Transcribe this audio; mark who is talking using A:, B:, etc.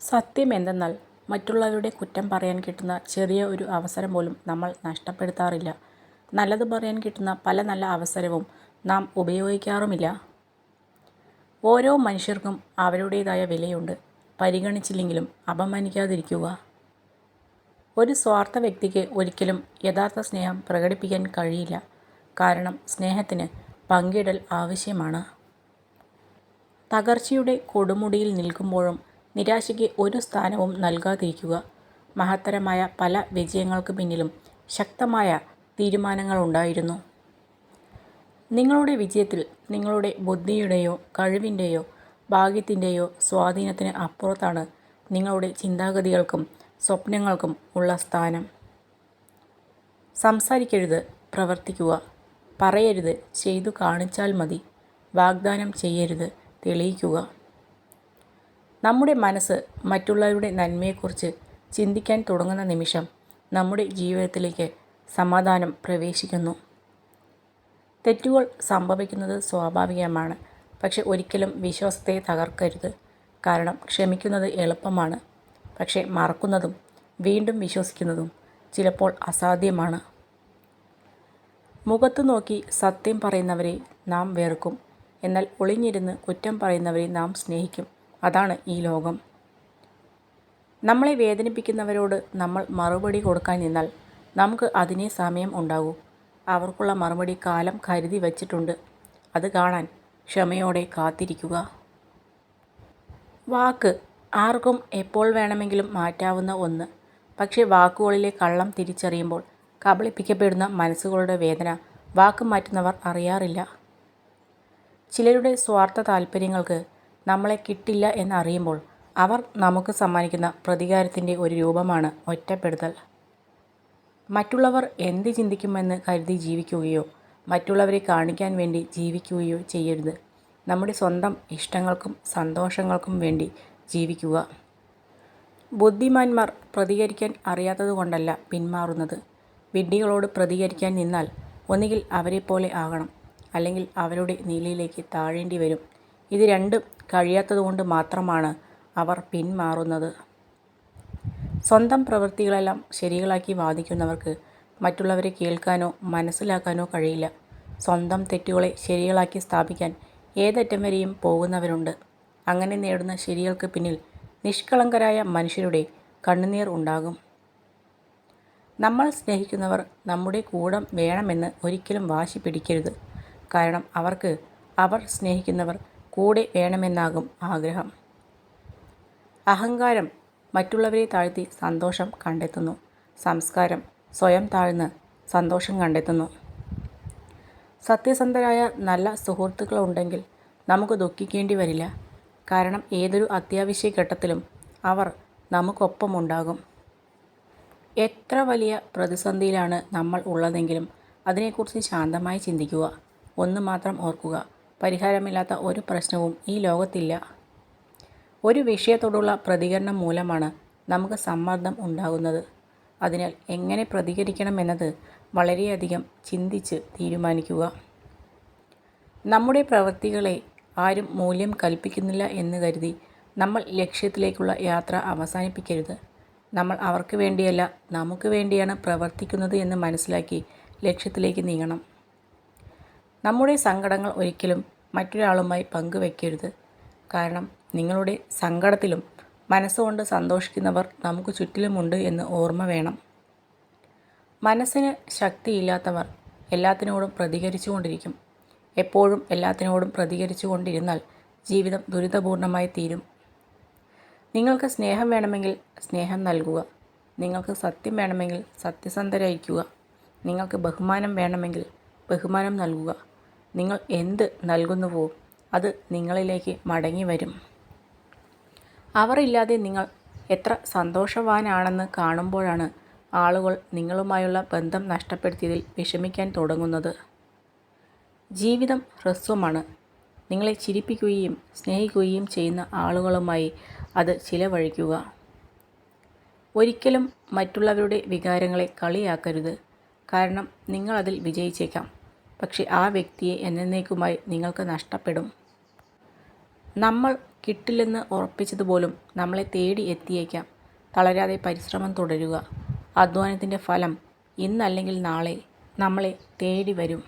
A: സത്യം എന്തെന്നാൽ മറ്റുള്ളവരുടെ കുറ്റം പറയാൻ കിട്ടുന്ന ചെറിയ ഒരു അവസരം പോലും നമ്മൾ നഷ്ടപ്പെടുത്താറില്ല. നല്ലത് പറയാൻ കിട്ടുന്ന പല നല്ല അവസരവും നാം ഉപയോഗിക്കാറുമില്ല. ഓരോ മനുഷ്യർക്കും അവരുടേതായ വിലയുണ്ട്. പരിഗണിച്ചില്ലെങ്കിലും അപമാനിക്കാതിരിക്കുക. ഒരു സ്വാർത്ഥ വ്യക്തിക്ക് ഒരിക്കലും യഥാർത്ഥ സ്നേഹം പ്രകടിപ്പിക്കാൻ കഴിയില്ല. കാരണം സ്നേഹത്തിന് പങ്കിടൽ ആവശ്യമാണ്. തകർച്ചയുടെ കൊടുമുടിയിൽ നിൽക്കുമ്പോഴും നിരാശയ്ക്ക് ഒരു സ്ഥാനവും നൽകാതിരിക്കുക. മഹത്തരമായ പല വിജയങ്ങൾക്ക് പിന്നിലും ശക്തമായ തീരുമാനങ്ങളുണ്ടായിരുന്നു. നിങ്ങളുടെ വിജയത്തിൽ നിങ്ങളുടെ ബുദ്ധിയുടെയോ കഴിവിൻ്റെയോ ഭാഗ്യത്തിൻ്റെയോ സ്വാധീനത്തിന് അപ്പുറത്താണ് നിങ്ങളുടെ ചിന്താഗതികൾക്കും സ്വപ്നങ്ങൾക്കും ഉള്ള സ്ഥാനം. സംസാരിക്കരുത്, പ്രവർത്തിക്കുക. പറയരുത്, ചെയ്തു കാണിച്ചാൽ മതി. വാഗ്ദാനം ചെയ്യരുത്, തെളിയിക്കുക. നമ്മുടെ മനസ്സ് മറ്റുള്ളവരുടെ നന്മയെക്കുറിച്ച് ചിന്തിക്കാൻ തുടങ്ങുന്ന നിമിഷം നമ്മുടെ ജീവിതത്തിലേക്ക് സമാധാനം പ്രവേശിക്കുന്നു. തെറ്റുകൾ സംഭവിക്കുന്നത് സ്വാഭാവികമാണ്. പക്ഷെ ഒരിക്കലും വിശ്വാസത്തെ തകർക്കരുത്. കാരണം ക്ഷമിക്കുന്നത് എളുപ്പമാണ്. പക്ഷെ മറക്കുന്നതും വീണ്ടും വിശ്വസിക്കുന്നതും ചിലപ്പോൾ അസാധ്യമാണ്. മുഖത്തു നോക്കി സത്യം പറയുന്നവരെ നാം വെറുക്കും. എന്നാൽ ഒളിഞ്ഞിരുന്ന് കുറ്റം പറയുന്നവരെ നാം സ്നേഹിക്കും. അതാണ് ഈ ലോകം. നമ്മളെ വേദനിപ്പിക്കുന്നവരോട് നമ്മൾ മറുപടി കൊടുക്കാൻ നിന്നാൽ നമുക്ക് അതിനേ സമയം ഉണ്ടാകൂ. അവർക്കുള്ള മറുപടി കാലം കരുതി വച്ചിട്ടുണ്ട്. അത് കാണാൻ ക്ഷമയോടെ കാത്തിരിക്കുക. വാക്ക് ആർക്കും എപ്പോൾ വേണമെങ്കിലും മാറ്റാവുന്ന ഒന്ന്. പക്ഷേ വാക്കുകളിലെ കള്ളം തിരിച്ചറിയുമ്പോൾ കബളിപ്പിക്കപ്പെടുന്ന മനസ്സുകളുടെ വേദന വാക്ക് മാറ്റുന്നവർ അറിയാറില്ല. ചിലരുടെ സ്വാർത്ഥ താല്പര്യങ്ങൾക്ക് നമ്മളെ കിട്ടില്ല എന്നറിയുമ്പോൾ അവർ നമുക്ക് സമ്മാനിക്കുന്ന പ്രതികാരത്തിൻ്റെ ഒരു രൂപമാണ് ഒറ്റപ്പെടുത്തൽ. മറ്റുള്ളവർ എന്ത് ചിന്തിക്കുമെന്ന് കരുതി ജീവിക്കുകയോ മറ്റുള്ളവരെ കാണിക്കാൻ വേണ്ടി ജീവിക്കുകയോ ചെയ്യരുത്. നമ്മുടെ സ്വന്തം ഇഷ്ടങ്ങൾക്കും സന്തോഷങ്ങൾക്കും വേണ്ടി ജീവിക്കുക. ബുദ്ധിമാന്മാർ പ്രതികരിക്കാൻ അറിയാത്തതുകൊണ്ടല്ല പിന്മാറുന്നത്. വിഡ്ഢികളോട് പ്രതികരിക്കാൻ നിന്നാൽ ഒന്നുകിൽ അവരെപ്പോലെ ആകണം, അല്ലെങ്കിൽ അവരുടെ നിലയിലേക്ക് താഴേണ്ടി വരും. ഇത് രണ്ടും കഴിയാത്തതുകൊണ്ട് മാത്രമാണ് അവർ പിന്മാറുന്നത്. സ്വന്തം പ്രവൃത്തികളെല്ലാം ശരികളാക്കി വാദിക്കുന്നവർക്ക് മറ്റുള്ളവരെ കേൾക്കാനോ മനസ്സിലാക്കാനോ കഴിയില്ല. സ്വന്തം തെറ്റുകളെ ശരികളാക്കി സ്ഥാപിക്കാൻ ഏതറ്റം വരെയും പോകുന്നവരുണ്ട്. അങ്ങനെ നേടുന്ന ശരികൾക്ക് പിന്നിൽ നിഷ്കളങ്കരായ മനുഷ്യരുടെ കണ്ണുനീർ ഉണ്ടാകും. നമ്മൾ സ്നേഹിക്കുന്നവർ നമ്മുടെ കൂടെ വേണമെന്ന് ഒരിക്കലും വാശി പിടിക്കരുത്. കാരണം അവർക്ക് അവർ സ്നേഹിക്കുന്നവർ കൂടെ വേണമെന്നാകും ആഗ്രഹം. അഹങ്കാരം മറ്റുള്ളവരെ താഴ്ത്തി സന്തോഷം കണ്ടെത്തുന്നു. സംസ്കാരം സ്വയം താഴ്ന്ന് സന്തോഷം കണ്ടെത്തുന്നു. സത്യസന്ധരായ നല്ല സുഹൃത്തുക്കളുണ്ടെങ്കിൽ നമുക്ക് ദുഃഖിക്കേണ്ടി വരില്ല. കാരണം ഏതൊരു അത്യാവശ്യ ഘട്ടത്തിലും അവർ നമുക്കൊപ്പമുണ്ടാകും. എത്ര വലിയ പ്രതിസന്ധിയിലാണ് നമ്മൾ ഉള്ളതെങ്കിലും അതിനെക്കുറിച്ച് ശാന്തമായി ചിന്തിക്കുക. ഒന്ന് മാത്രം ഓർക്കുക, പരിഹാരമില്ലാത്ത ഒരു പ്രശ്നവും ഈ ലോകത്തില്ല. ഒരു വിഷയത്തോടുള്ള പ്രതികരണം മൂലമാണ് നമുക്ക് സമ്മർദ്ദം ഉണ്ടാകുന്നത്. അതിനാൽ എങ്ങനെ പ്രതികരിക്കണമെന്നത് വളരെയധികം ചിന്തിച്ച് തീരുമാനിക്കുക. നമ്മുടെ പ്രവൃത്തികളെ ആരും മൂല്യം കൽപ്പിക്കുന്നില്ല എന്ന് കരുതി നമ്മൾ ലക്ഷ്യത്തിലേക്കുള്ള യാത്ര അവസാനിപ്പിക്കരുത്. നമ്മൾ അവർക്ക് വേണ്ടിയല്ല, നമുക്ക് വേണ്ടിയാണ് പ്രവർത്തിക്കുന്നത് എന്ന് മനസ്സിലാക്കി ലക്ഷ്യത്തിലേക്ക് നീങ്ങണം. നമ്മുടെ സങ്കടങ്ങൾ ഒരിക്കലും മറ്റൊരാളുമായി പങ്കുവെക്കരുത്. കാരണം നിങ്ങളുടെ സങ്കടത്തിലും മനസ്സുകൊണ്ട് സന്തോഷിക്കുന്നവർ നമുക്ക് ചുറ്റിലുമുണ്ട് എന്ന് ഓർമ്മ വേണം. മനസ്സിന് ശക്തിയില്ലാത്തവർ എല്ലാത്തിനോടും പ്രതികരിച്ചുകൊണ്ടിരിക്കും. എപ്പോഴും എല്ലാത്തിനോടും പ്രതികരിച്ചു കൊണ്ടിരുന്നാൽ ജീവിതം ദുരിതപൂർണമായി തീരും. നിങ്ങൾക്ക് സ്നേഹം വേണമെങ്കിൽ സ്നേഹം നൽകുക. നിങ്ങൾക്ക് സത്യം വേണമെങ്കിൽ സത്യസന്ധരായിരിക്കുക. നിങ്ങൾക്ക് ബഹുമാനം വേണമെങ്കിൽ ബഹുമാനം നൽകുക. നിങ്ങൾ എന്ത് നൽകുന്നുവോ അത് നിങ്ങളിലേക്ക് മടങ്ങി വരും. അവർ ഇല്ലാതെ നിങ്ങൾ എത്ര സന്തോഷവാനാണെന്ന് കാണുമ്പോഴാണ് ആളുകൾ നിങ്ങളുമായുള്ള ബന്ധം നഷ്ടപ്പെടുത്തിയതിൽ വിഷമിക്കാൻ തുടങ്ങുന്നത്. ജീവിതം ഹ്രസ്വമാണ്. നിങ്ങളെ ചിരിപ്പിക്കുകയും സ്നേഹിക്കുകയും ചെയ്യുന്ന ആളുകളുമായി അത് ചിലവഴിക്കുക. ഒരിക്കലും മറ്റുള്ളവരുടെ വികാരങ്ങളെ കളിയാക്കരുത്. കാരണം നിങ്ങളതിൽ വിജയിച്ചേക്കാം, പക്ഷെ ആ വ്യക്തിയെ എന്നേക്കുമായി നിങ്ങൾക്ക് നഷ്ടപ്പെടും. നമ്മൾ കിട്ടില്ലെന്ന് ഉറപ്പിച്ചതുപോലും നമ്മളെ തേടി എത്തിയേക്കാം. തളരാതെ പരിശ്രമം തുടരുക. അധ്വാനത്തിൻ്റെ ഫലം ഇന്നല്ലെങ്കിൽ നാളെ നമ്മളെ തേടി വരും.